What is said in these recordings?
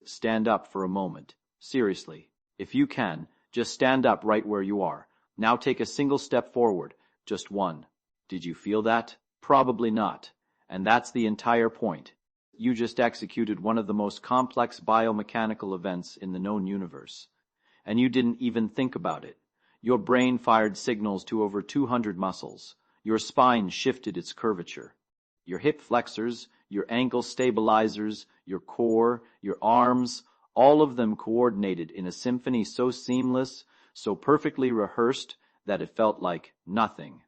Stand up for a moment. Seriously. If you can, just stand up right where you are. Now take a single step forward. Just one. Did you feel that? Probably not. And that's the entire point. You just executed one of the most complex biomechanical events in the known universe. And you didn't even think about it. Your brain fired signals to over 200 muscles. Your spine shifted its curvature. Your hip flexors, your ankle stabilizers, your core, your arms, all of them coordinated in a symphony so seamless, so perfectly rehearsed that it felt like nothing.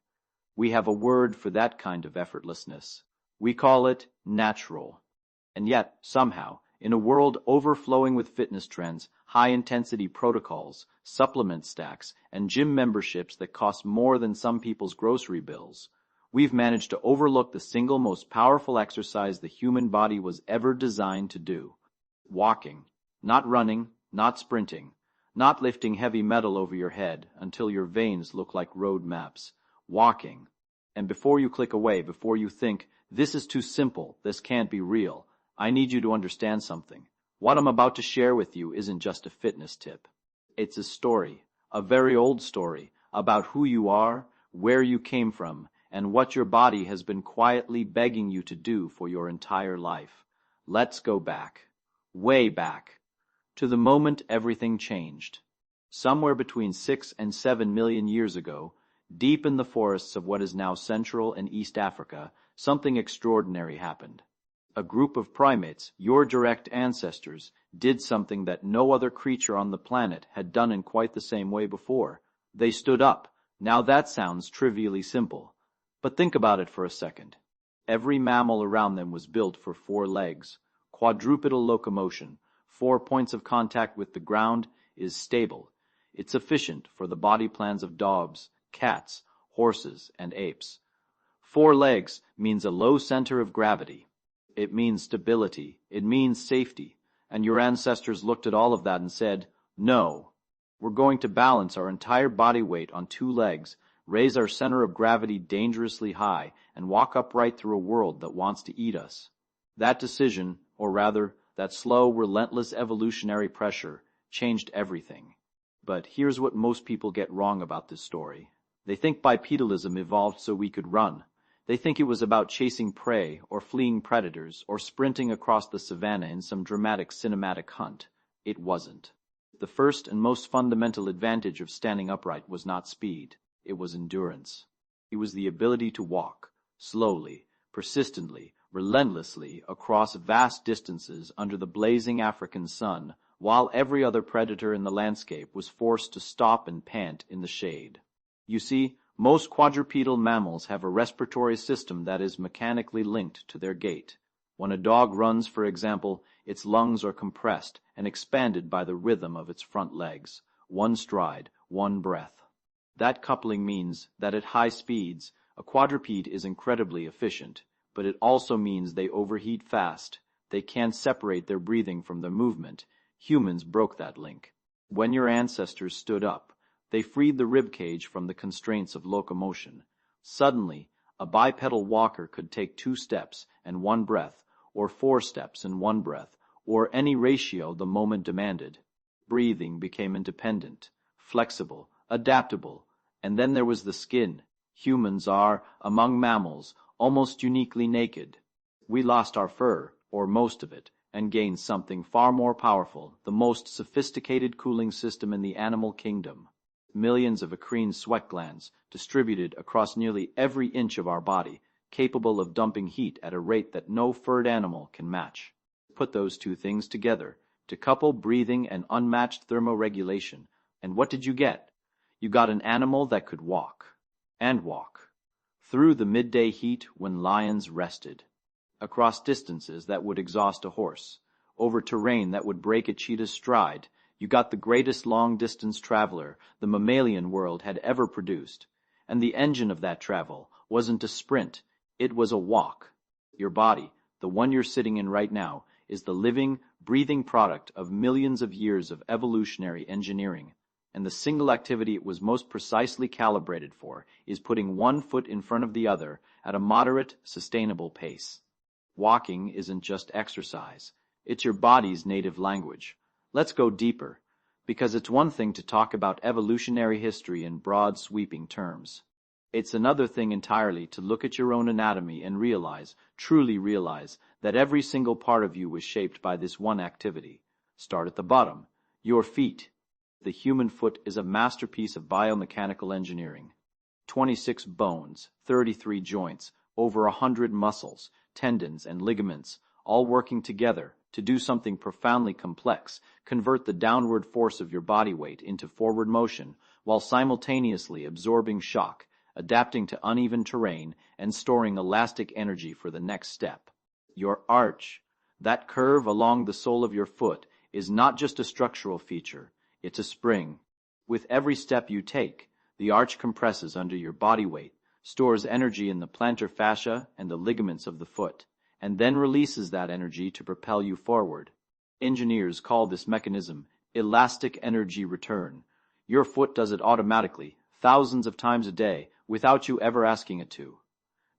We have a word for that kind of effortlessness. We call it natural. And yet, somehow, in a world overflowing with fitness trends, high-intensity protocols, supplement stacks, and gym memberships that cost more than some people's grocery bills, we've managed to overlook the single most powerful exercise the human body was ever designed to do. Walking. Not running, not sprinting, not lifting heavy metal over your head until your veins look like road maps. Walking. And before you click away, before you think, this is too simple, this can't be real, I need you to understand something. What I'm about to share with you isn't just a fitness tip. It's a story, a very old story, about who you are, where you came from, and what your body has been quietly begging you to do for your entire life. Let's go back, way back, to the moment everything changed. Somewhere between 6 and 7 million years ago, deep in the forests of what is now Central and East Africa, something extraordinary happened. A group of primates, your direct ancestors, did something that no other creature on the planet had done in quite the same way before. They stood up. Now that sounds trivially simple. But think about it for a second. Every mammal around them was built for 4 legs. Quadrupedal locomotion, 4 points of contact with the ground, is stable. It's efficient for the body plans of dogs, cats, horses, and apes. 4 legs means a low center of gravity. It means stability. It means safety. And your ancestors looked at all of that and said, no, we're going to balance our entire body weight on 2 legs, raise our center of gravity dangerously high, and walk upright through a world that wants to eat us. That decision, or rather, that slow, relentless evolutionary pressure, changed everything. But here's what most people get wrong about this story. They think bipedalism evolved so we could run. They think it was about chasing prey, or fleeing predators, or sprinting across the savannah in some dramatic cinematic hunt. It wasn't. The first and most fundamental advantage of standing upright was not speed. It was endurance. It was the ability to walk, slowly, persistently, relentlessly, across vast distances under the blazing African sun, while every other predator in the landscape was forced to stop and pant in the shade. You see, most quadrupedal mammals have a respiratory system that is mechanically linked to their gait. When a dog runs, for example, its lungs are compressed and expanded by the rhythm of its front legs. 1 stride, 1 breath. That coupling means that at high speeds, a quadruped is incredibly efficient, but it also means they overheat fast. They can't separate their breathing from their movement. Humans broke that link. When your ancestors stood up, they freed the rib cage from the constraints of locomotion. Suddenly, a bipedal walker could take 2 steps and 1 breath, or 4 steps and 1 breath, or any ratio the moment demanded. Breathing became independent, flexible, adaptable, and then there was the skin. Humans are, among mammals, almost uniquely naked. We lost our fur, or most of it, and gained something far more powerful, the most sophisticated cooling system in the animal kingdom. Millions of eccrine sweat glands distributed across nearly every inch of our body, capable of dumping heat at a rate that no furred animal can match. Put those 2 things together, to couple breathing and unmatched thermoregulation, and what did you get? You got an animal that could walk, and walk, through the midday heat when lions rested, across distances that would exhaust a horse, over terrain that would break a cheetah's stride. You got the greatest long-distance traveler the mammalian world had ever produced. And the engine of that travel wasn't a sprint, it was a walk. Your body, the one you're sitting in right now, is the living, breathing product of millions of years of evolutionary engineering. And the single activity it was most precisely calibrated for is putting 1 foot in front of the other at a moderate, sustainable pace. Walking isn't just exercise. It's your body's native language. Let's go deeper, because it's one thing to talk about evolutionary history in broad, sweeping terms. It's another thing entirely to look at your own anatomy and realize, truly realize, that every single part of you was shaped by this one activity. Start at the bottom. Your feet. The human foot is a masterpiece of biomechanical engineering. 26 bones, 33 joints, over 100 muscles, tendons, and ligaments, all working together to do something profoundly complex, convert the downward force of your body weight into forward motion while simultaneously absorbing shock, adapting to uneven terrain, and storing elastic energy for the next step. Your arch, that curve along the sole of your foot, is not just a structural feature, it's a spring. With every step you take, the arch compresses under your body weight, stores energy in the plantar fascia and the ligaments of the foot, and then releases that energy to propel you forward. Engineers call this mechanism elastic energy return. Your foot does it automatically, thousands of times a day, without you ever asking it to.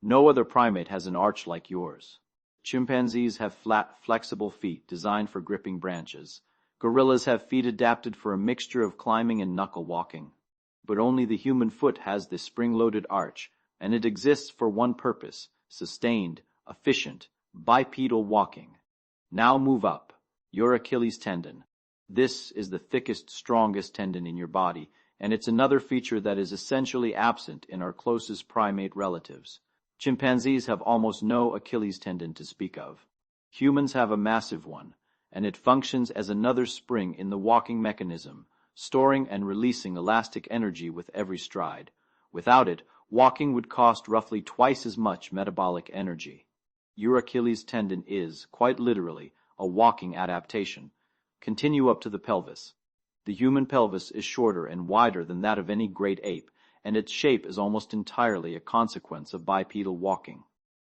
No other primate has an arch like yours. Chimpanzees have flat, flexible feet designed for gripping branches. Gorillas have feet adapted for a mixture of climbing and knuckle walking. But only the human foot has this spring-loaded arch, and it exists for one purpose: sustained, efficient, bipedal walking. Now move up. Your Achilles tendon. This is the thickest, strongest tendon in your body, and it's another feature that is essentially absent in our closest primate relatives. Chimpanzees have almost no Achilles tendon to speak of. Humans have a massive one, and it functions as another spring in the walking mechanism, storing and releasing elastic energy with every stride. Without it, walking would cost roughly twice as much metabolic energy. Your Achilles tendon is, quite literally, a walking adaptation. Continue up to the pelvis. The human pelvis is shorter and wider than that of any great ape, and its shape is almost entirely a consequence of bipedal walking.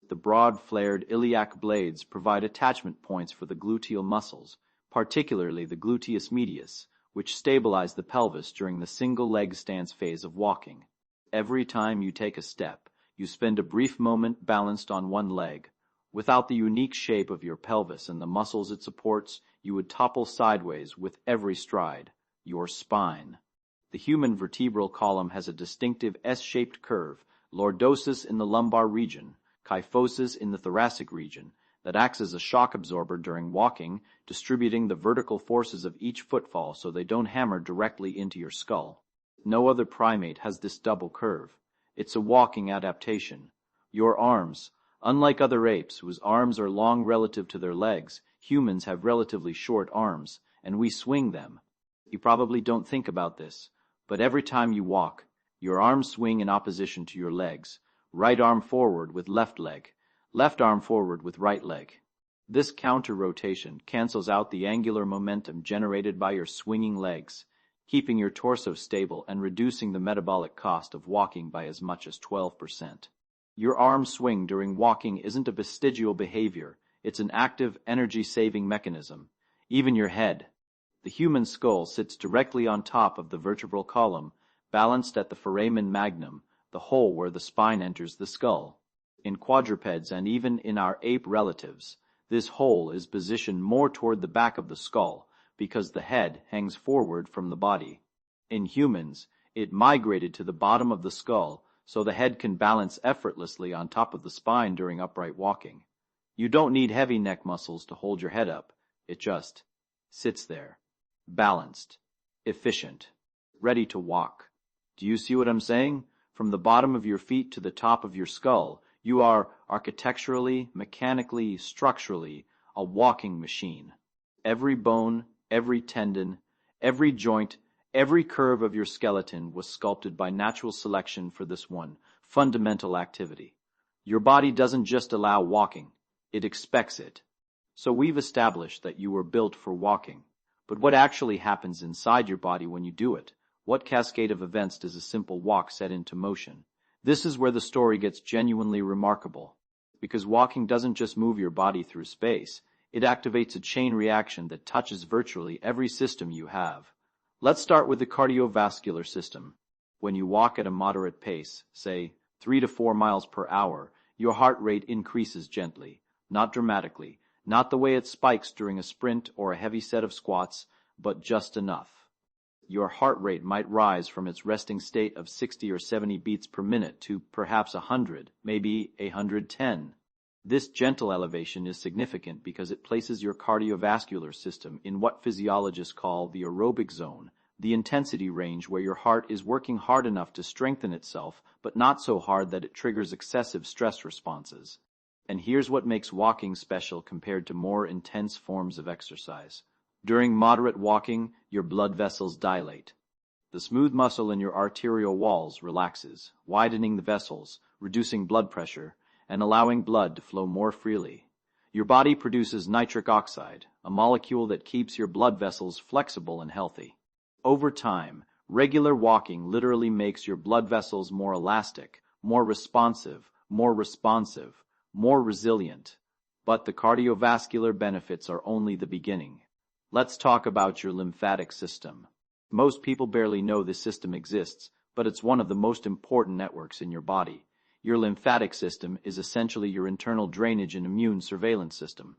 The broad, flared iliac blades provide attachment points for the gluteal muscles, particularly the gluteus medius, which stabilize the pelvis during the single-leg stance phase of walking. Every time you take a step, you spend a brief moment balanced on one leg. Without the unique shape of your pelvis and the muscles it supports, you would topple sideways with every stride. Your spine. The human vertebral column has a distinctive S-shaped curve, lordosis in the lumbar region, kyphosis in the thoracic region, that acts as a shock absorber during walking, distributing the vertical forces of each footfall so they don't hammer directly into your skull. No other primate has this double curve. It's a walking adaptation. Your arms. Unlike other apes, whose arms are long relative to their legs, humans have relatively short arms, and we swing them. You probably don't think about this, but every time you walk, your arms swing in opposition to your legs. Right arm forward with left leg, left arm forward with right leg. This counter-rotation cancels out the angular momentum generated by your swinging legs, keeping your torso stable and reducing the metabolic cost of walking by as much as 12%. Your arm swing during walking isn't a vestigial behavior, it's an active energy-saving mechanism. Even your head. The human skull sits directly on top of the vertebral column, balanced at the foramen magnum, the hole where the spine enters the skull. In quadrupeds and even in our ape relatives, this hole is positioned more toward the back of the skull because the head hangs forward from the body. In humans, it migrated to the bottom of the skull so the head can balance effortlessly on top of the spine during upright walking. You don't need heavy neck muscles to hold your head up. It just sits there, balanced, efficient, ready to walk. Do you see what I'm saying? From the bottom of your feet to the top of your skull, you are architecturally, mechanically, structurally a walking machine. Every bone, every tendon, every joint, every curve of your skeleton was sculpted by natural selection for this one fundamental activity. Your body doesn't just allow walking, it expects it. So we've established that you were built for walking. But what actually happens inside your body when you do it? What cascade of events does a simple walk set into motion? This is where the story gets genuinely remarkable. Because walking doesn't just move your body through space, it activates a chain reaction that touches virtually every system you have. Let's start with the cardiovascular system. When you walk at a moderate pace, say 3 to 4 miles per hour, your heart rate increases gently, not dramatically, Not the way it spikes during a sprint or a heavy set of squats, but just enough. Your heart rate might rise from its resting state of 60 or 70 beats per minute to perhaps 100, maybe 110. This gentle elevation is significant because it places your cardiovascular system in what physiologists call the aerobic zone, the intensity range where your heart is working hard enough to strengthen itself, but not so hard that it triggers excessive stress responses. And here's what makes walking special compared to more intense forms of exercise. During moderate walking, your blood vessels dilate. The smooth muscle in your arterial walls relaxes, widening the vessels, reducing blood pressure, and allowing blood to flow more freely. Your body produces nitric oxide, a molecule that keeps your blood vessels flexible and healthy. Over time, regular walking literally makes your blood vessels more elastic, more responsive, more resilient. But the cardiovascular benefits are only the beginning. Let's talk about your lymphatic system. Most people barely know this system exists, but it's one of the most important networks in your body. Your lymphatic system is essentially your internal drainage and immune surveillance system.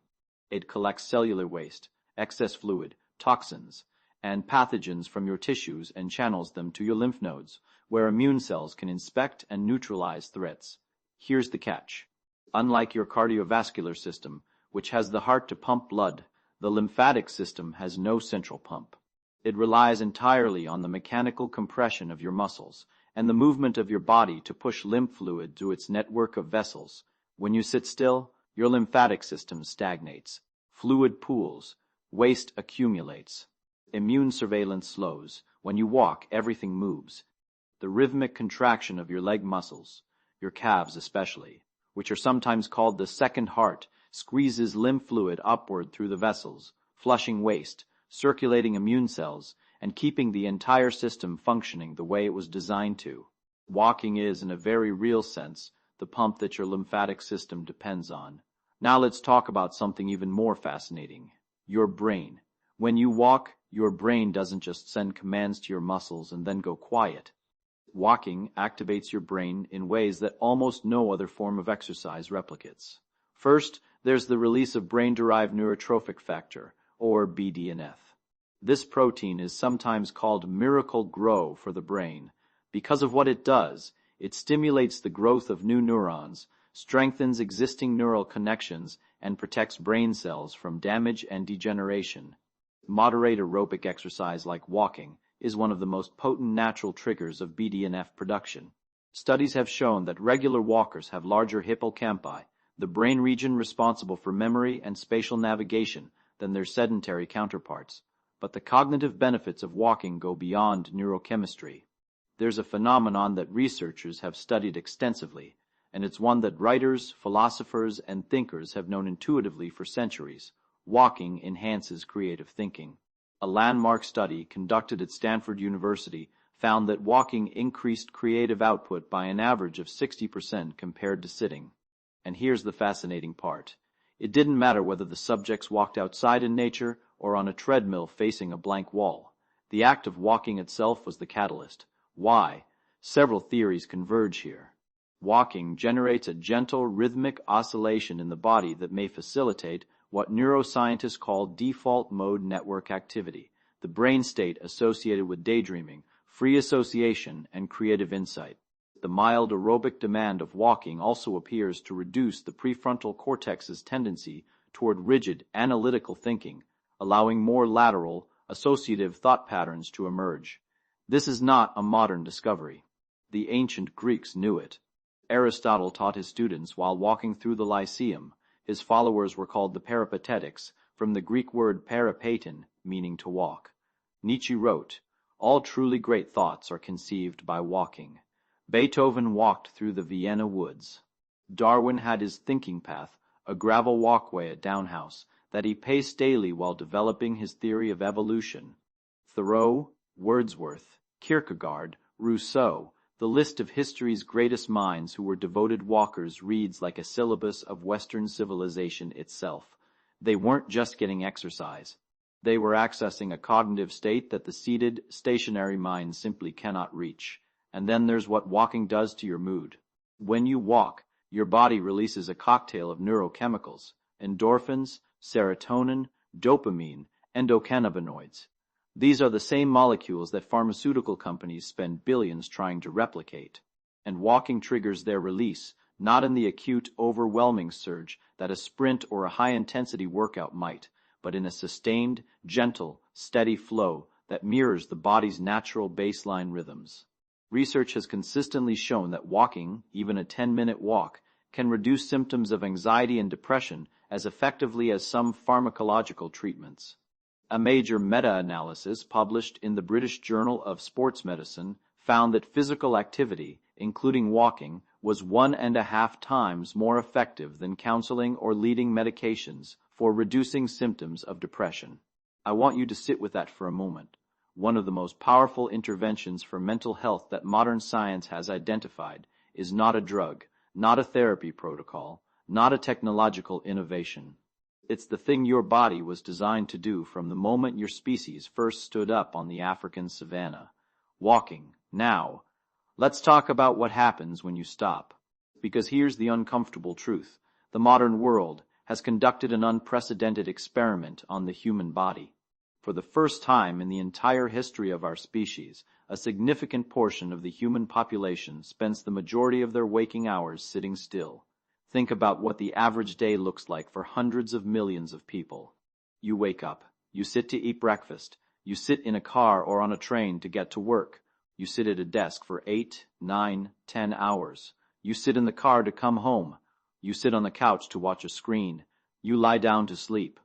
It collects cellular waste, excess fluid, toxins, and pathogens from your tissues and channels them to your lymph nodes, where immune cells can inspect and neutralize threats. Here's the catch. Unlike your cardiovascular system, which has the heart to pump blood, the lymphatic system has no central pump. It relies entirely on the mechanical compression of your muscles and the movement of your body to push lymph fluid through its network of vessels. When you sit still, your lymphatic system stagnates. Fluid pools. Waste accumulates. Immune surveillance slows. When you walk, everything moves. The rhythmic contraction of your leg muscles, your calves especially, which are sometimes called the second heart, squeezes lymph fluid upward through the vessels, flushing waste, circulating immune cells, and keeping the entire system functioning the way it was designed to. Walking is, in a very real sense, the pump that your lymphatic system depends on. Now let's talk about something even more fascinating: your brain. When you walk, your brain doesn't just send commands to your muscles and then go quiet. Walking activates your brain in ways that almost no other form of exercise replicates. First, there's the release of brain-derived neurotrophic factor, or BDNF. This protein is sometimes called miracle grow for the brain. Because of what it does, it stimulates the growth of new neurons, strengthens existing neural connections, and protects brain cells from damage and degeneration. Moderate aerobic exercise like walking is one of the most potent natural triggers of BDNF production. Studies have shown that regular walkers have larger hippocampi, the brain region responsible for memory and spatial navigation, than their sedentary counterparts. But the cognitive benefits of walking go beyond neurochemistry. There's a phenomenon that researchers have studied extensively, and it's one that writers, philosophers, and thinkers have known intuitively for centuries. Walking enhances creative thinking. A landmark study conducted at Stanford University found that walking increased creative output by an average of 60% compared to sitting. And here's the fascinating part. It didn't matter whether the subjects walked outside in nature or on a treadmill facing a blank wall. The act of walking itself was the catalyst. Why? Several theories converge here. Walking generates a gentle, rhythmic oscillation in the body that may facilitate what neuroscientists call default mode network activity, the brain state associated with daydreaming, free association, and creative insight. The mild aerobic demand of walking also appears to reduce the prefrontal cortex's tendency toward rigid, analytical thinking, allowing more lateral, associative thought patterns to emerge. This is not a modern discovery. The ancient Greeks knew it. Aristotle taught his students while walking through the Lyceum. His followers were called the Peripatetics, from the Greek word peripatein, meaning to walk. Nietzsche wrote, "All truly great thoughts are conceived by walking." Beethoven walked through the Vienna woods. Darwin had his thinking path, a gravel walkway at Downhouse, that he paced daily while developing his theory of evolution. Thoreau, Wordsworth, Kierkegaard, Rousseau, the list of history's greatest minds who were devoted walkers reads like a syllabus of Western civilization itself. They weren't just getting exercise. They were accessing a cognitive state that the seated, stationary mind simply cannot reach. And then there's what walking does to your mood. When you walk, your body releases a cocktail of neurochemicals, endorphins, serotonin, dopamine, endocannabinoids. These are the same molecules that pharmaceutical companies spend billions trying to replicate. And walking triggers their release, not in the acute, overwhelming surge that a sprint or a high-intensity workout might, but in a sustained, gentle, steady flow that mirrors the body's natural baseline rhythms. Research has consistently shown that walking, even a 10-minute walk, can reduce symptoms of anxiety and depression as effectively as some pharmacological treatments. A major meta-analysis published in the British Journal of Sports Medicine found that physical activity, including walking, was 1.5 times more effective than counseling or leading medications for reducing symptoms of depression. I want you to sit with that for a moment. One of the most powerful interventions for mental health that modern science has identified is not a drug, not a therapy protocol, not a technological innovation. It's the thing your body was designed to do from the moment your species first stood up on the African savanna. Walking. Now, let's talk about what happens when you stop. Because here's the uncomfortable truth. The modern world has conducted an unprecedented experiment on the human body. For the first time in the entire history of our species, a significant portion of the human population spends the majority of their waking hours sitting still. Think about what the average day looks like for hundreds of millions of people. You wake up. You sit to eat breakfast. You sit in a car or on a train to get to work. You sit at a desk for 8, 9, 10 hours. You sit in the car to come home. You sit on the couch to watch a screen. You lie down to sleep.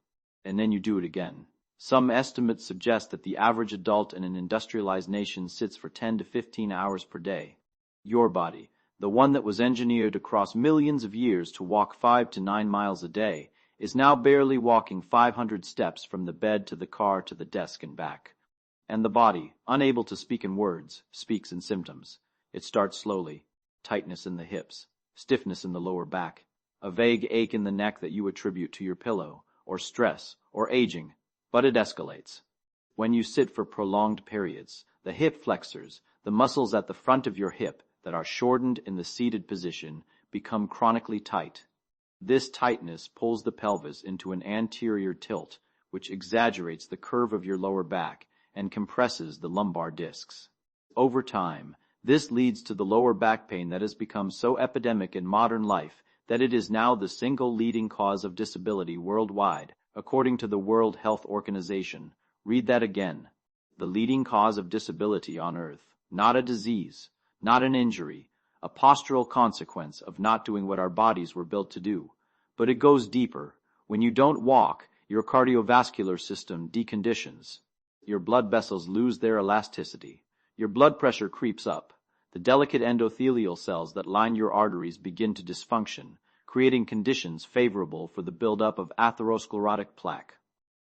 And then you do it again. Some estimates suggest that the average adult in an industrialized nation sits for 10 to 15 hours per day. Your body, the one that was engineered across millions of years to walk 5 to 9 miles a day, is now barely walking 500 steps from the bed to the car to the desk and back. And the body, unable to speak in words, speaks in symptoms. It starts slowly. Tightness in the hips, stiffness in the lower back, a vague ache in the neck that you attribute to your pillow, or stress, or aging, but it escalates. When you sit for prolonged periods, the hip flexors, the muscles at the front of your hip that are shortened in the seated position, become chronically tight. This tightness pulls the pelvis into an anterior tilt, which exaggerates the curve of your lower back and compresses the lumbar discs. Over time, this leads to the lower back pain that has become so epidemic in modern life that it is now the single leading cause of disability worldwide, according to the World Health Organization. Read that again. The leading cause of disability on Earth. Not a disease, not an injury, a postural consequence of not doing what our bodies were built to do. But it goes deeper. When you don't walk, your cardiovascular system deconditions. Your blood vessels lose their elasticity. Your blood pressure creeps up. The delicate endothelial cells that line your arteries begin to dysfunction, creating conditions favorable for the buildup of atherosclerotic plaque.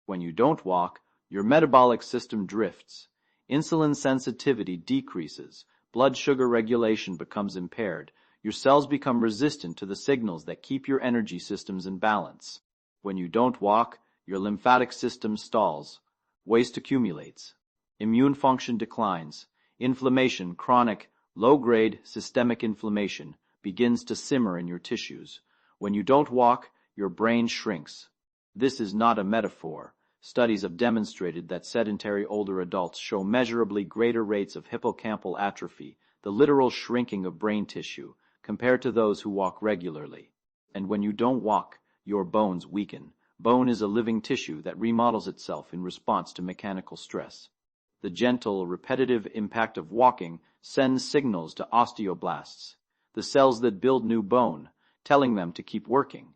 When you don't walk, your metabolic system drifts. Insulin sensitivity decreases. Blood sugar regulation becomes impaired. Your cells become resistant to the signals that keep your energy systems in balance. When you don't walk, your lymphatic system stalls. Waste accumulates. Immune function declines. Inflammation, chronic, low-grade systemic inflammation, begins to simmer in your tissues. When you don't walk, your brain shrinks. This is not a metaphor. Studies have demonstrated that sedentary older adults show measurably greater rates of hippocampal atrophy, the literal shrinking of brain tissue, compared to those who walk regularly. And when you don't walk, your bones weaken. Bone is a living tissue that remodels itself in response to mechanical stress. The gentle, repetitive impact of walking sends signals to osteoblasts, the cells that build new bone, telling them to keep working.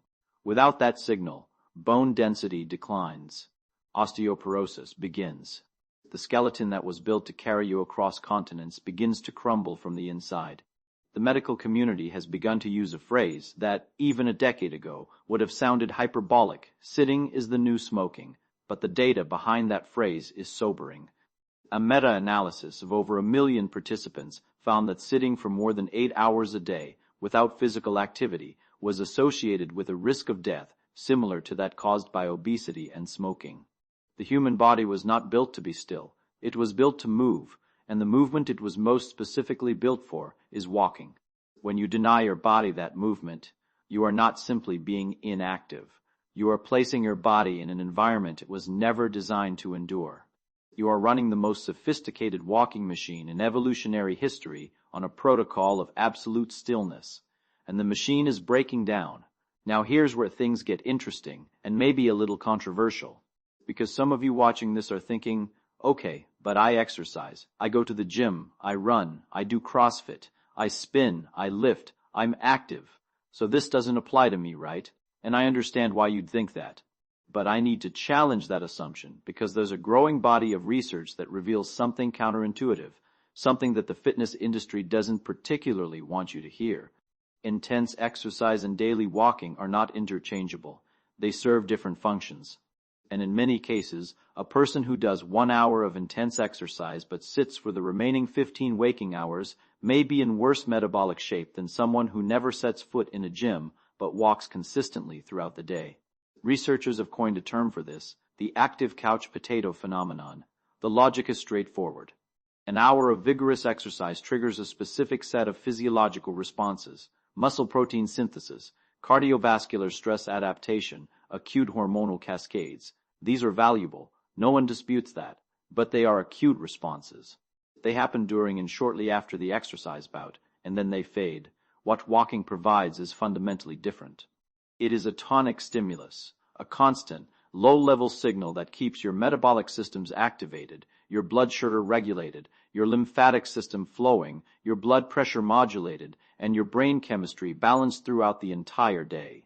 Without that signal, bone density declines. Osteoporosis begins. The skeleton that was built to carry you across continents begins to crumble from the inside. The medical community has begun to use a phrase that, even a decade ago, would have sounded hyperbolic. Sitting is the new smoking, but the data behind that phrase is sobering. A meta-analysis of over 1 million participants found that sitting for more than 8 hours a day without physical activity was associated with a risk of death similar to that caused by obesity and smoking. The human body was not built to be still. It was built to move, and the movement it was most specifically built for is walking. When you deny your body that movement, you are not simply being inactive. You are placing your body in an environment it was never designed to endure. You are running the most sophisticated walking machine in evolutionary history on a protocol of absolute stillness, and the machine is breaking down. Now here's where things get interesting and maybe a little controversial, because some of you watching this are thinking, okay, but I exercise, I go to the gym, I run, I do CrossFit, I spin, I lift, I'm active, so this doesn't apply to me, right? And I understand why you'd think that. But I need to challenge that assumption because there's a growing body of research that reveals something counterintuitive, something that the fitness industry doesn't particularly want you to hear. Intense exercise and daily walking are not interchangeable. They serve different functions. And in many cases, a person who does 1 hour of intense exercise but sits for the remaining 15 waking hours may be in worse metabolic shape than someone who never sets foot in a gym but walks consistently throughout the day. Researchers have coined a term for this, the active couch potato phenomenon. The logic is straightforward. An hour of vigorous exercise triggers a specific set of physiological responses: muscle protein synthesis, cardiovascular stress adaptation, acute hormonal cascades. These are valuable, no one disputes that, but they are acute responses. They happen during and shortly after the exercise bout, and then they fade. What walking provides is fundamentally different. It is a tonic stimulus, a constant, low-level signal that keeps your metabolic systems activated, your blood sugar regulated, your lymphatic system flowing, your blood pressure modulated, and your brain chemistry balanced throughout the entire day.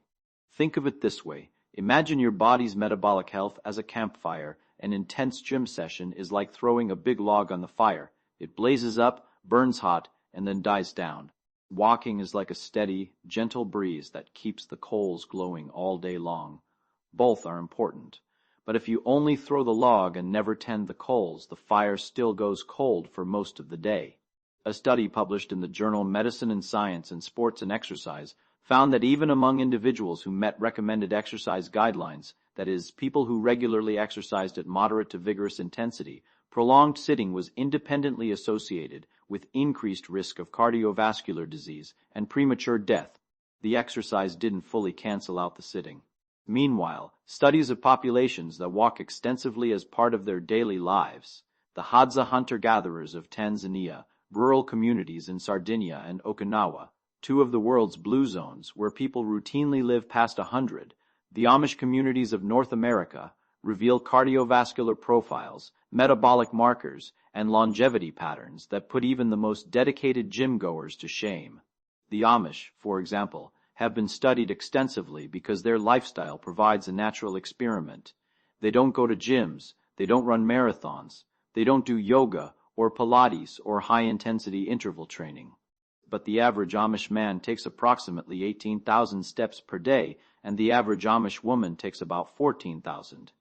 Think of it this way. Imagine your body's metabolic health as a campfire. An intense gym session is like throwing a big log on the fire. It blazes up, burns hot, and then dies down. Walking is like a steady, gentle breeze that keeps the coals glowing all day long. Both are important. But if you only throw the log and never tend the coals, the fire still goes cold for most of the day. A study published in the journal Medicine and Science in Sports and Exercise found that even among individuals who met recommended exercise guidelines, that is, people who regularly exercised at moderate to vigorous intensity, prolonged sitting was independently associated with increased risk of cardiovascular disease and premature death. The exercise didn't fully cancel out the sitting. Meanwhile, studies of populations that walk extensively as part of their daily lives, the Hadza hunter-gatherers of Tanzania, rural communities in Sardinia and Okinawa, two of the world's blue zones where people routinely live past 100, the Amish communities of North America, reveal cardiovascular profiles, metabolic markers, and longevity patterns that put even the most dedicated gym-goers to shame. The Amish, for example, have been studied extensively because their lifestyle provides a natural experiment. They don't go to gyms, they don't run marathons, they don't do yoga or Pilates or high-intensity interval training. But the average Amish man takes approximately 18,000 steps per day, and the average Amish woman takes about 14,000.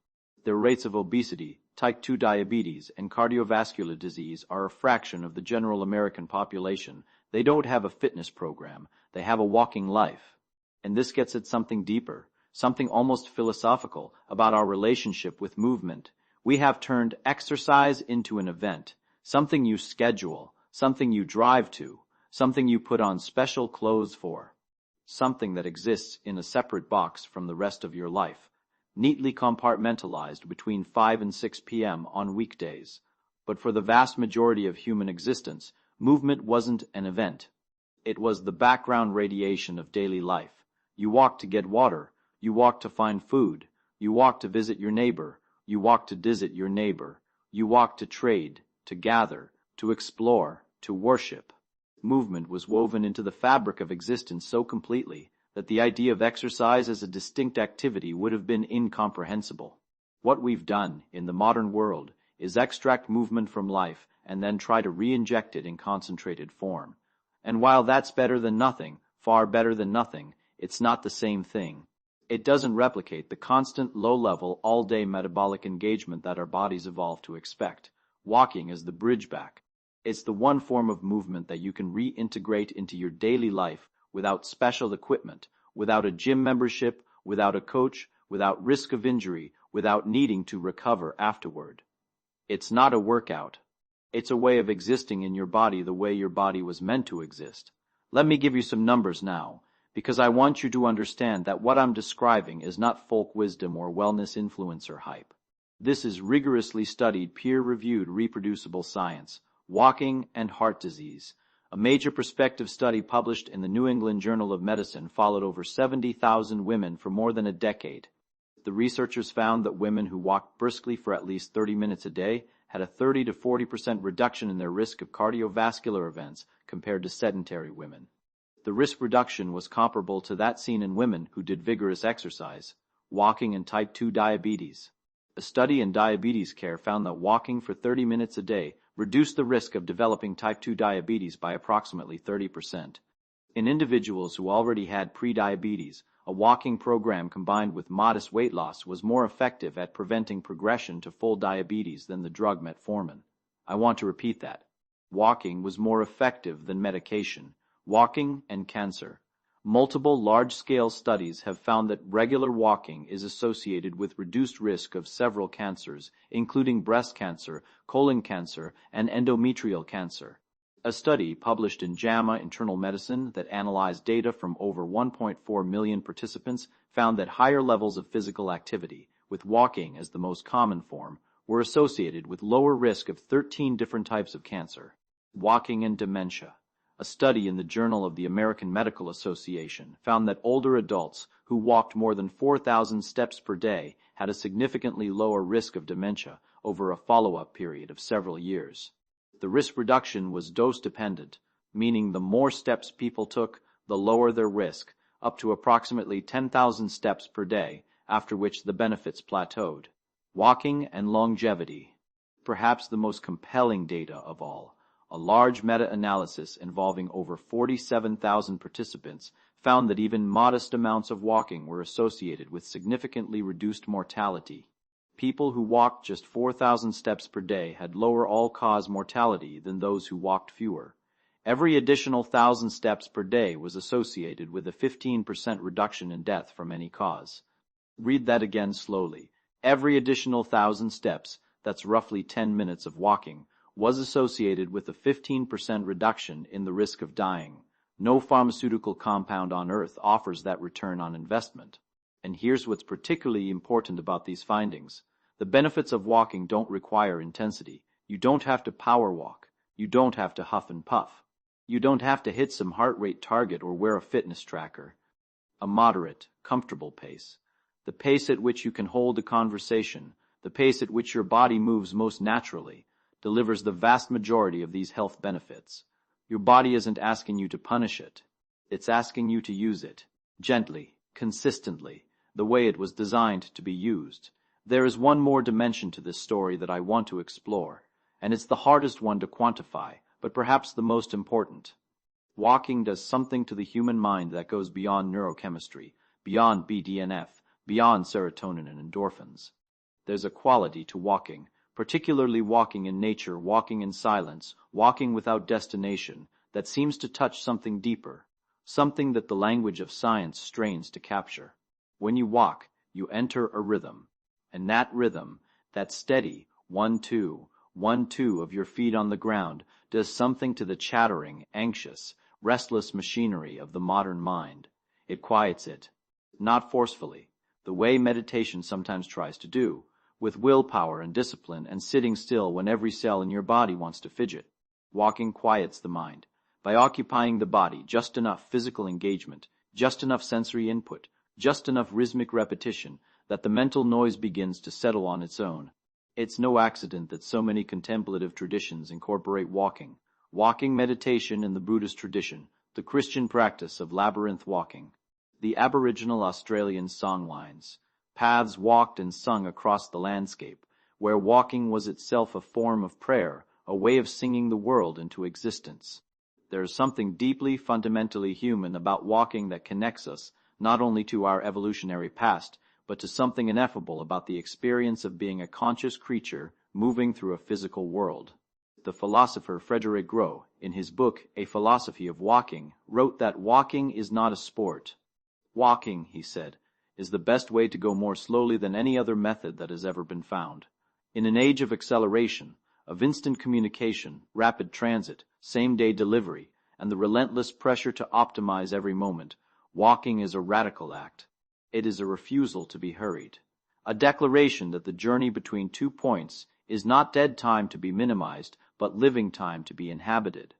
Their rates of obesity, type 2 diabetes, and cardiovascular disease are a fraction of the general American population. They don't have a fitness program, they have a walking life. And this gets at something deeper, something almost philosophical about our relationship with movement. We have turned exercise into an event, something you schedule, something you drive to, something you put on special clothes for, something that exists in a separate box from the rest of your life, neatly compartmentalized between 5 and 6 p.m. on weekdays. But for the vast majority of human existence, movement wasn't an event. It was the background radiation of daily life. You walked to get water, you walked to find food, you walked to visit your neighbor, you walked to visit your neighbor, you walked to trade, to gather, to explore, to worship. Movement was woven into the fabric of existence so completely that the idea of exercise as a distinct activity would have been incomprehensible. What we've done in the modern world is extract movement from life and then try to re-inject it in concentrated form. And while that's better than nothing, far better than nothing, it's not the same thing. It doesn't replicate the constant low-level, all-day metabolic engagement that our bodies evolved to expect. Walking is the bridge back. It's the one form of movement that you can reintegrate into your daily life without special equipment, without a gym membership, without a coach, without risk of injury, without needing to recover afterward. It's not a workout. It's a way of existing in your body the way your body was meant to exist. Let me give you some numbers now. because I want you to understand that what I'm describing is not folk wisdom or wellness influencer hype. This is rigorously studied, peer-reviewed, reproducible science. Walking and heart disease. A major prospective study published in the New England Journal of Medicine followed over 70,000 women for more than a decade. The researchers found that women who walked briskly for at least 30 minutes a day had a 30 to 40% reduction in their risk of cardiovascular events compared to sedentary women. The risk reduction was comparable to that seen in women who did vigorous exercise, walking, and type 2 diabetes. A study in diabetes care found that walking for 30 minutes a day reduced the risk of developing type 2 diabetes by approximately 30%. In individuals who already had prediabetes, a walking program combined with modest weight loss was more effective at preventing progression to full diabetes than the drug metformin. I want to repeat that. Walking was more effective than medication. Walking and cancer. Multiple large-scale studies have found that regular walking is associated with reduced risk of several cancers, including breast cancer, colon cancer, and endometrial cancer. A study published in JAMA Internal Medicine that analyzed data from over 1.4 million participants found that higher levels of physical activity, with walking as the most common form, were associated with lower risk of 13 different types of cancer. Walking and dementia. A study in the Journal of the American Medical Association found that older adults who walked more than 4,000 steps per day had a significantly lower risk of dementia over a follow-up period of several years. The risk reduction was dose-dependent, meaning the more steps people took, the lower their risk, up to approximately 10,000 steps per day, after which the benefits plateaued. Walking and longevity. Perhaps the most compelling data of all. A large meta-analysis involving over 47,000 participants found that even modest amounts of walking were associated with significantly reduced mortality. People who walked just 4,000 steps per day had lower all-cause mortality than those who walked fewer. Every additional 1,000 steps per day was associated with a 15% reduction in death from any cause. Read that again slowly. Every additional 1,000 steps, that's roughly 10 minutes of walking, was associated with a 15% reduction in the risk of dying. No pharmaceutical compound on earth offers that return on investment. And here's what's particularly important about these findings. The benefits of walking don't require intensity. You don't have to power walk. You don't have to huff and puff. You don't have to hit some heart rate target or wear a fitness tracker. A moderate, comfortable pace. The pace at which you can hold a conversation, the pace at which your body moves most naturally, delivers the vast majority of these health benefits. Your body isn't asking you to punish it. It's asking you to use it, gently, consistently, the way it was designed to be used. There is one more dimension to this story that I want to explore, and it's the hardest one to quantify, but perhaps the most important. Walking does something to the human mind that goes beyond neurochemistry, beyond BDNF, beyond serotonin and endorphins. There's a quality to walking, particularly walking in nature, walking in silence, walking without destination, that seems to touch something deeper, something that the language of science strains to capture. When you walk, you enter a rhythm, and that rhythm, that steady 1-2, 1-2 of your feet on the ground, does something to the chattering, anxious, restless machinery of the modern mind. It quiets it, not forcefully, the way meditation sometimes tries to do, with willpower and discipline and sitting still when every cell in your body wants to fidget. Walking quiets the mind by occupying the body just enough physical engagement, just enough sensory input, just enough rhythmic repetition that the mental noise begins to settle on its own. It's no accident that so many contemplative traditions incorporate walking. Walking meditation in the Buddhist tradition, the Christian practice of labyrinth walking. The Aboriginal Australian songlines. Paths walked and sung across the landscape, where walking was itself a form of prayer, a way of singing the world into existence. There is something deeply, fundamentally human about walking that connects us not only to our evolutionary past, but to something ineffable about the experience of being a conscious creature moving through a physical world. The philosopher Frederick Groh, in his book A Philosophy of Walking, wrote that walking is not a sport. Walking, he said, is the best way to go more slowly than any other method that has ever been found. In an age of acceleration, of instant communication, rapid transit, same-day delivery, and the relentless pressure to optimize every moment, Walking is a radical act. It is a refusal to be hurried. A declaration that the journey between 2 points is not dead time to be minimized, but living time to be inhabited.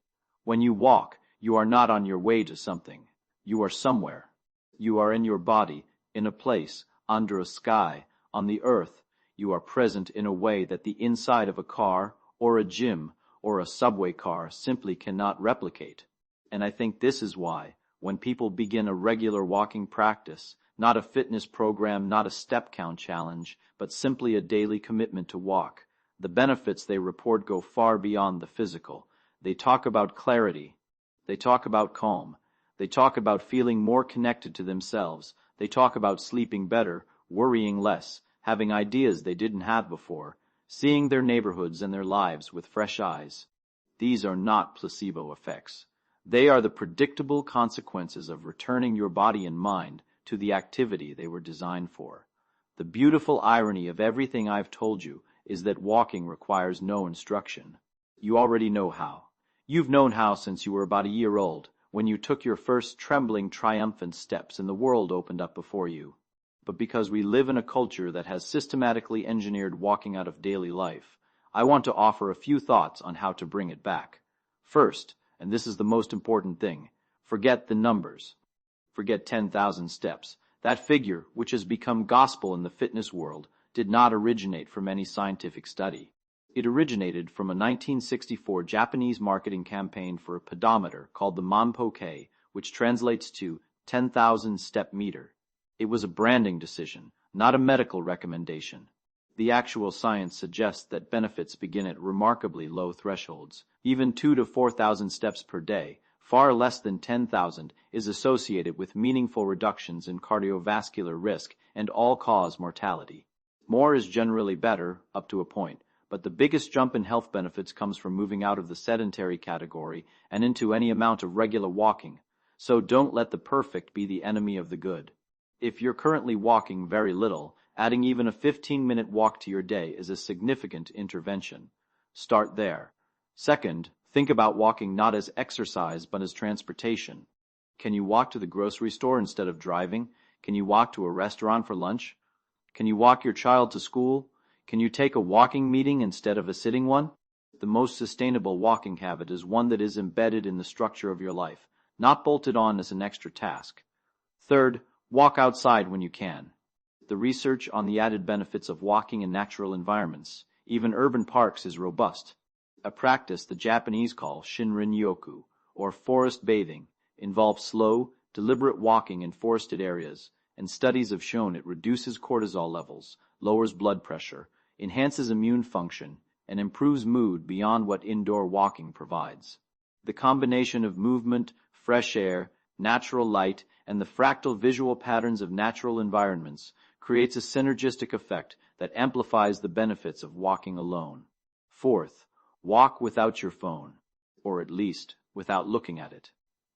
When you walk, you are not on your way to something. You are somewhere. You are in your body, in a place, under a sky, on the earth. You are present in a way that the inside of a car, or a gym, or a subway car simply cannot replicate. And I think this is why, when people begin a regular walking practice, not a fitness program, not a step count challenge, but simply a daily commitment to walk, the benefits they report go far beyond the physical. They talk about clarity. They talk about calm. They talk about feeling more connected to themselves. They talk about sleeping better, worrying less, having ideas they didn't have before, seeing their neighborhoods and their lives with fresh eyes. These are not placebo effects. They are the predictable consequences of returning your body and mind to the activity they were designed for. The beautiful irony of everything I've told you is that walking requires no instruction. You already know how. You've known how since you were about a year old, when you took your first trembling, triumphant steps and the world opened up before you. But because we live in a culture that has systematically engineered walking out of daily life, I want to offer a few thoughts on how to bring it back. First, and this is the most important thing, forget the numbers. Forget 10,000 steps. That figure, which has become gospel in the fitness world, did not originate from any scientific study. It originated from a 1964 Japanese marketing campaign for a pedometer called the Manpoke, which translates to 10,000 step meter. It was a branding decision, not a medical recommendation. The actual science suggests that benefits begin at remarkably low thresholds. Even 2,000 to 4,000 steps per day, far less than 10,000, is associated with meaningful reductions in cardiovascular risk and all-cause mortality. More is generally better, up to a point, but the biggest jump in health benefits comes from moving out of the sedentary category and into any amount of regular walking. So don't let the perfect be the enemy of the good. If you're currently walking very little, adding even a 15-minute walk to your day is a significant intervention. Start there. Second, think about walking not as exercise but as transportation. Can you walk to the grocery store instead of driving? Can you walk to a restaurant for lunch? Can you walk your child to school? Can you take a walking meeting instead of a sitting one? The most sustainable walking habit is one that is embedded in the structure of your life, not bolted on as an extra task. Third, walk outside when you can. The research on the added benefits of walking in natural environments, even urban parks, is robust. A practice the Japanese call Shinrin-yoku, or forest bathing, involves slow, deliberate walking in forested areas, and studies have shown it reduces cortisol levels, lowers blood pressure, enhances immune function, and improves mood beyond what indoor walking provides. The combination of movement, fresh air, natural light, and the fractal visual patterns of natural environments creates a synergistic effect that amplifies the benefits of walking alone. Fourth, walk without your phone, or at least without looking at it.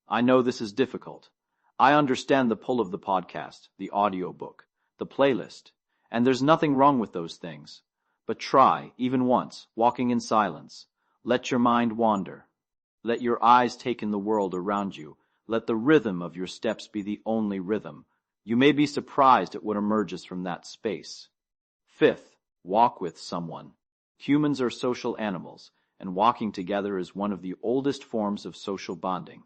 I know this is difficult. I understand the pull of the podcast, the audiobook, the playlist, and there's nothing wrong with those things. But try, even once, walking in silence. Let your mind wander. Let your eyes take in the world around you. Let the rhythm of your steps be the only rhythm. You may be surprised at what emerges from that space. Fifth, walk with someone. Humans are social animals, and walking together is one of the oldest forms of social bonding.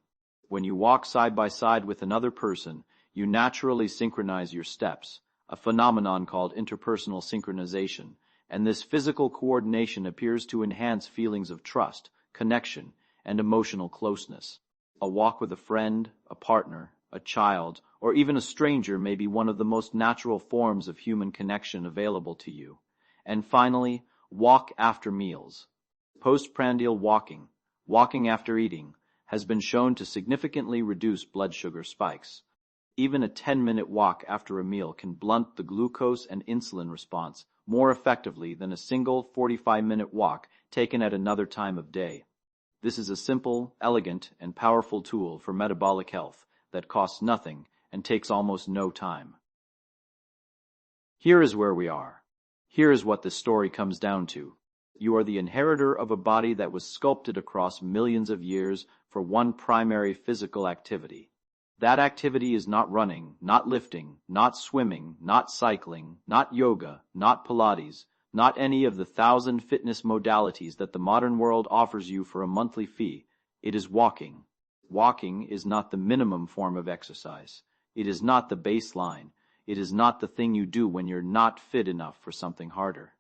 When you walk side by side with another person, you naturally synchronize your steps, a phenomenon called interpersonal synchronization, and this physical coordination appears to enhance feelings of trust, connection, and emotional closeness. A walk with a friend, a partner, a child, or even a stranger may be one of the most natural forms of human connection available to you. And finally, walk after meals. Postprandial walking, walking after eating, has been shown to significantly reduce blood sugar spikes. Even a 10-minute walk after a meal can blunt the glucose and insulin response more effectively than a single 45-minute walk taken at another time of day. This is a simple, elegant, and powerful tool for metabolic health that costs nothing and takes almost no time. Here is where we are. Here is what this story comes down to. You are the inheritor of a body that was sculpted across millions of years for one primary physical activity. That activity is not running, not lifting, not swimming, not cycling, not yoga, not Pilates, not any of the 1,000 fitness modalities that the modern world offers you for a monthly fee. It is walking. Walking is not the minimum form of exercise. It is not the baseline. It is not the thing you do when you're not fit enough for something harder.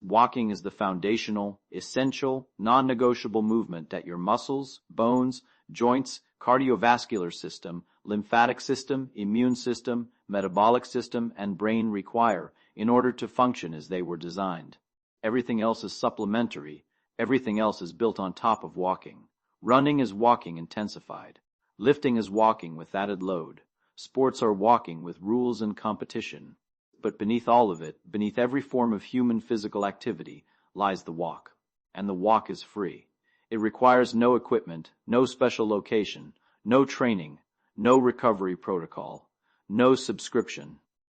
Walking is the foundational, essential, non-negotiable movement that your muscles, bones, joints, cardiovascular system, lymphatic system, immune system, metabolic system, and brain require in order to function as they were designed. Everything else is supplementary. Everything else is built on top of walking. Running is walking intensified. Lifting is walking with added load. Sports are walking with rules and competition. But beneath all of it, beneath every form of human physical activity, lies the walk. And the walk is free. It requires no equipment, no special location, no training, no recovery protocol, no subscription.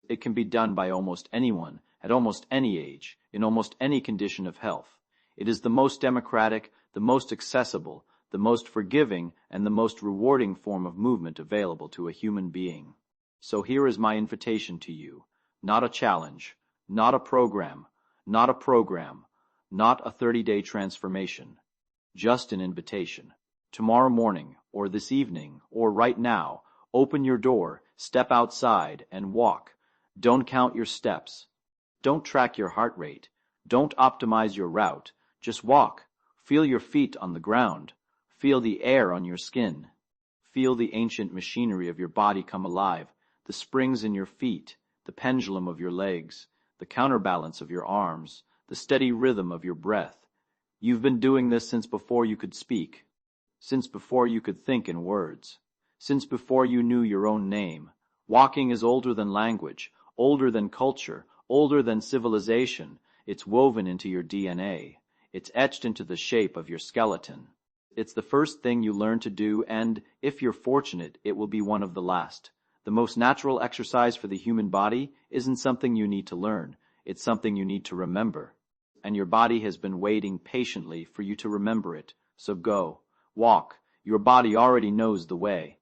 It can be done by almost anyone, at almost any age, in almost any condition of health. It is the most democratic, the most accessible, the most forgiving, and the most rewarding form of movement available to a human being. So here is my invitation to you. Not a challenge, not a program, not a 30-day transformation. Just an invitation. Tomorrow morning, or this evening, or right now, open your door, step outside, and walk. Don't count your steps. Don't track your heart rate. Don't optimize your route. Just walk. Feel your feet on the ground. Feel the air on your skin. Feel the ancient machinery of your body come alive, the springs in your feet, the pendulum of your legs, the counterbalance of your arms, the steady rhythm of your breath. You've been doing this since before you could speak, since before you could think in words, since before you knew your own name. Walking is older than language, older than culture, older than civilization. It's woven into your DNA. It's etched into the shape of your skeleton. It's the first thing you learn to do, and, if you're fortunate, it will be one of the last. The most natural exercise for the human body isn't something you need to learn. It's something you need to remember. And your body has been waiting patiently for you to remember it. So go. Walk. Your body already knows the way.